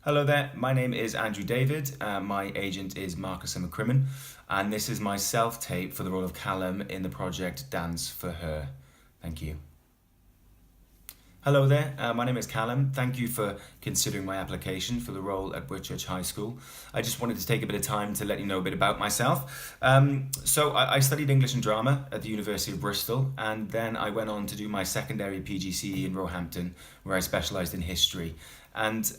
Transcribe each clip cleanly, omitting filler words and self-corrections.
Hello there, my name is Andrew David. My agent is Marcus and McCrimmon, and this is my self-tape for the role of Callum in the project Dance for Her. Thank you. Hello there, my name is Callum. Thank you for considering my application for the role at Whitchurch High School. I just wanted to take a bit of time to let you know a bit about myself. I studied English and Drama at the University of Bristol, and then I went on to do my secondary PGCE in Roehampton, where I specialised in history. And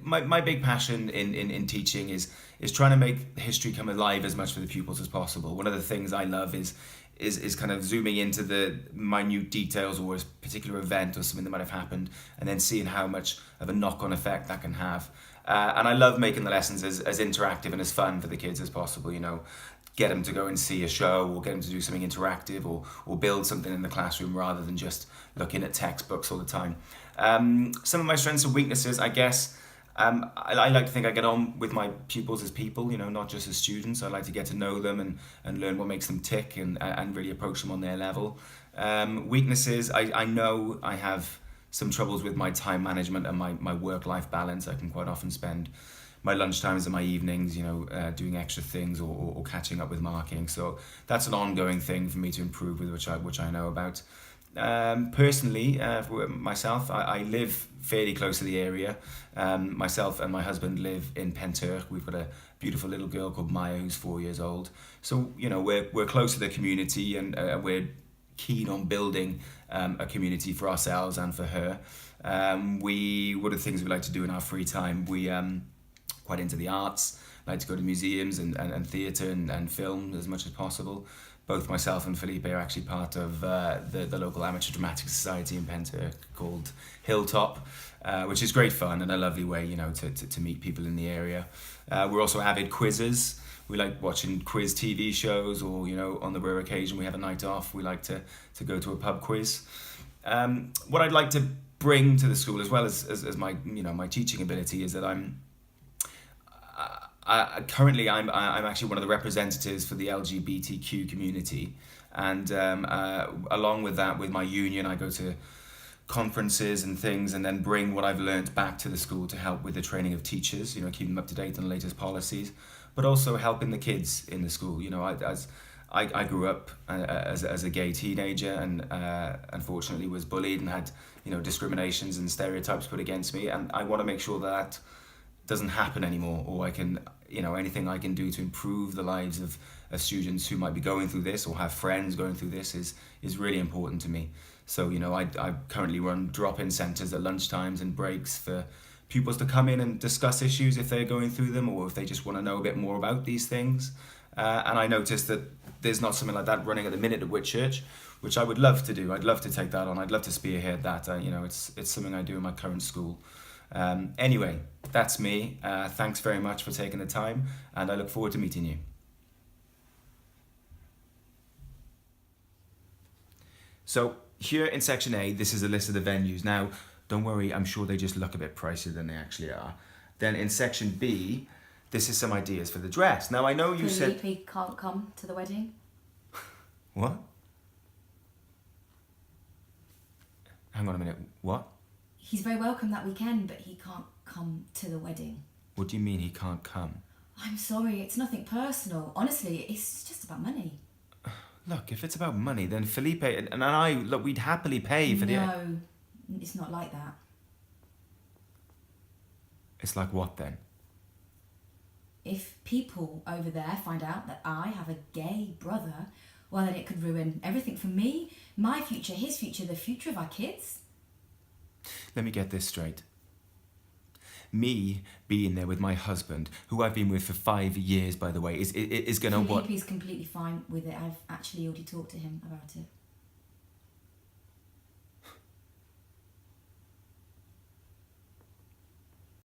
my big passion in teaching is trying to make history come alive as much for the pupils as possible. One of the things I love is kind of zooming into the minute details or a particular event or something that might have happened, and then seeing how much of a knock-on effect that can have. And I love making the lessons as interactive and as fun for the kids as possible, get them to go and see a show or get them to do something interactive or build something in the classroom rather than just looking at textbooks all the time. Some of my strengths and weaknesses, I guess, I like to think I get on with my pupils as people, not just as students. I like to get to know them and learn what makes them tick and really approach them on their level. Weaknesses, I know I have some troubles with my time management and my work-life balance. I can quite often spend my lunchtimes and my evenings, doing extra things or catching up with marking. So that's an ongoing thing for me to improve with, which I know about. Personally, for myself, I live fairly close to the area. Myself and my husband live in Penturk. We've got a beautiful little girl called Maya who's 4 years old. So, we're close to the community and we're keen on building a community for ourselves and for her. What are the things we like to do in our free time? We quite into the arts, like to go to museums and theatre and film as much as possible. Both myself and Felipe are actually part of the local amateur dramatic society in Penturk called Hilltop, which is great fun and a lovely way, to meet people in the area. We're also avid quizzers. We like watching quiz TV shows, or on the rare occasion we have a night off, we like to go to a pub quiz. What I'd like to bring to the school, as well as my my teaching ability, is that currently I'm actually one of the representatives for the LGBTQ community, and along with that, with my union, I go to conferences and things, and then bring what I've learned back to the school to help with the training of teachers, keep them up to date on the latest policies, but also helping the kids in the school. I grew up as a gay teenager, and unfortunately was bullied and had discriminations and stereotypes put against me, and I want to make sure that doesn't happen anymore, or I can anything I can do to improve the lives of students who might be going through this or have friends going through this is really important to me. So I currently run drop-in centres at lunchtimes and breaks for pupils to come in and discuss issues if they're going through them, or if they just want to know a bit more about these things. And I noticed that there's not something like that running at the minute at Whitchurch, which I would love to do. I'd love to take that on. I'd love to spearhead that. It's something I do in my current school. Anyway, that's me. Thanks very much for taking the time, and I look forward to meeting you. So here in section A, this is a list of the venues. Now, don't worry, I'm sure they just look a bit pricier than they actually are. Then in section B, this is some ideas for the dress. Now, I know you said... Felipe can't come to the wedding. What? Hang on a minute, what? He's very welcome that weekend, but he can't come to the wedding. What do you mean he can't come? I'm sorry, it's nothing personal. Honestly, it's just about money. Look, if it's about money, then Felipe and I, look, we'd happily pay for the... No, it's not like that. It's like what then? If people over there find out that I have a gay brother, well, then it could ruin everything for me, my future, his future, the future of our kids. Let me get this straight. Me being there with my husband, who I've been with for 5 years, by the way, is gonna what? Felipe's completely fine with it. I've actually already talked to him about it.